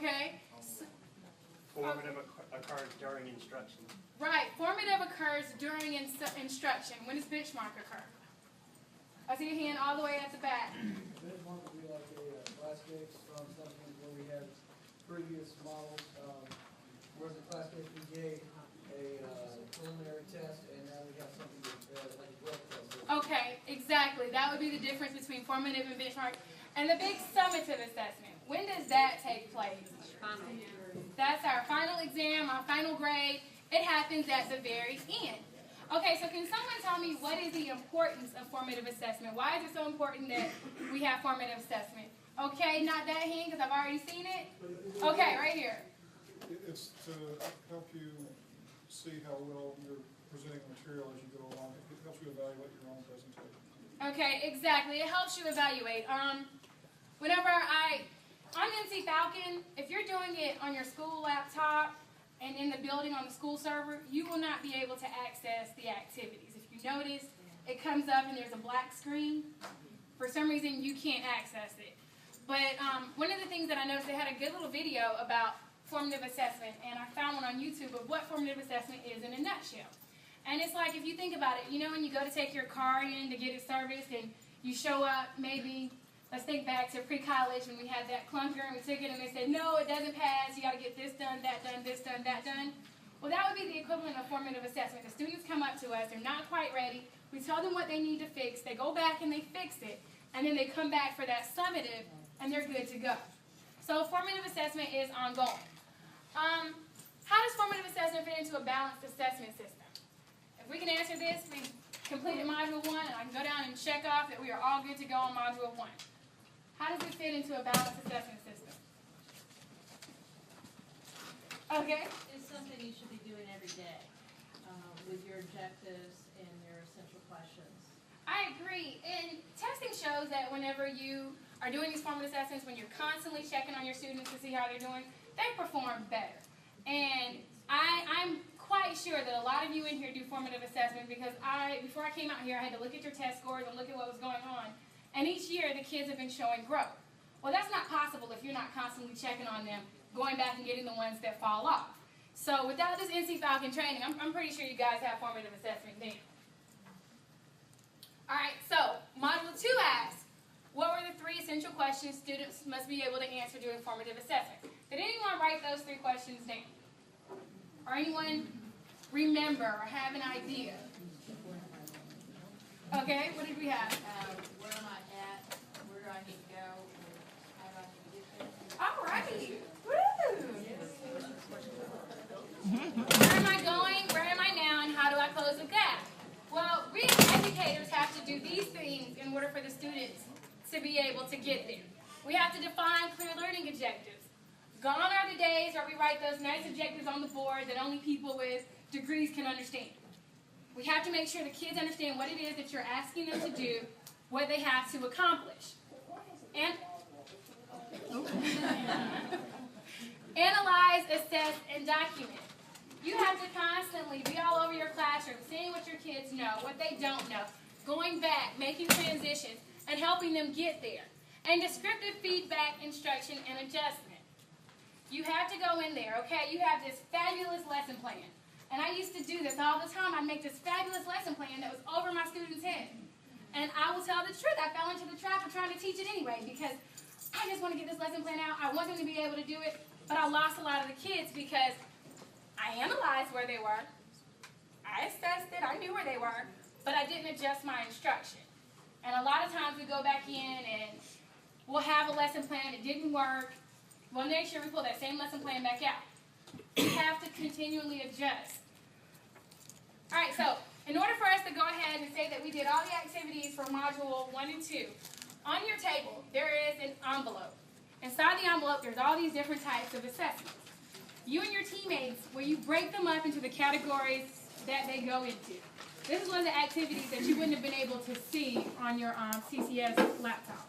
Okay? Formative occurs during instruction. Right. Formative occurs during instruction. When does benchmark occur? I see your hand all the way at the back. Benchmark would be like a class case from something where we have previous models, whereas the class case we gave a preliminary test, and now we have something like a growth test. Okay, exactly. That would be the difference between formative and benchmark. And the big summative assessment, when does that take place? That's our final exam, our final grade. It happens at the very end. Okay, so can someone tell me what is the importance of formative assessment? Why is it so important that we have formative assessment? Okay, not that hand because I've already seen it. Okay, right here. It's to help you see how well you're presenting material as you go along. It helps you evaluate your own presentation. Okay, exactly. It helps you evaluate. On NC Falcon, if you're doing it on your school laptop and in the building on the school server, you will not be able to access the activities. If you notice, it comes up and there's a black screen. For some reason, you can't access it. But one of the things that I noticed, they had a good little video about formative assessment, and I found one on YouTube of what formative assessment is in a nutshell. And it's like, if you think about it, you know when you go to take your car in to get it serviced and you show up maybe, let's think back to pre-college when we had that clunker and we took it and they said, no, it doesn't pass, you got to get this done, that done, this done, that done. Well, that would be the equivalent of formative assessment. The students come up to us, they're not quite ready, we tell them what they need to fix, they go back and they fix it, and then they come back for that summative and they're good to go. So formative assessment is ongoing. How does formative assessment fit into a balanced assessment system? If we can answer this, we've completed Module 1, and I can go down and check off that we are all good to go on Module 1. How does it fit into a balanced assessment system? Okay. It's something you should be doing every day with your objectives and your essential questions. I agree. And testing shows that whenever you are doing these formative assessments, when you're constantly checking on your students to see how they're doing, they perform better. And I'm quite sure that a lot of you in here do formative assessment because before I came out here, I had to look at your test scores and look at what was going on. And each year, the kids have been showing growth. Well, that's not possible if you're not constantly checking on them, going back and getting the ones that fall off. So without this NC Falcon training, I'm pretty sure you guys have formative assessment then. All right, so Module 2 asks, what were the 3 essential questions students must be able to answer during formative assessment? Did anyone write those 3 questions down? Or anyone remember or have an idea? Okay, what did we have? Where am I at? Where do I need to go? How do I need to get there? All right. Woo! Where am I going? Where am I now? And how do I close the gap? Well, we as educators have to do these things in order for the students to be able to get there. We have to define clear learning objectives. Gone are the days where we write those nice objectives on the board that only people with degrees can understand. We have to make sure the kids understand what it is that you're asking them to do, what they have to accomplish. And analyze, assess, and document. You have to constantly be all over your classroom, seeing what your kids know, what they don't know, going back, making transitions, and helping them get there. And descriptive feedback, instruction, and adjustment. You have to go in there, okay? You have this fabulous lesson plan. And I used to do this all the time. I'd make this fabulous lesson plan that was over my students' head. And I will tell the truth. I fell into the trap of trying to teach it anyway because I just want to get this lesson plan out. I want them to be able to do it. But I lost a lot of the kids because I analyzed where they were. I assessed it. I knew where they were. But I didn't adjust my instruction. And a lot of times we go back in and we'll have a lesson plan. It didn't work. Well, next year we pull that same lesson plan back out. We have to continually adjust. All right, so in order for us to go ahead and say that we did all the activities for Module 1 and 2, on your table there is an envelope. Inside the envelope there's all these different types of assessments. You and your teammates, where you break them up into the categories that they go into. This is one of the activities that you wouldn't have been able to see on your CCS laptop.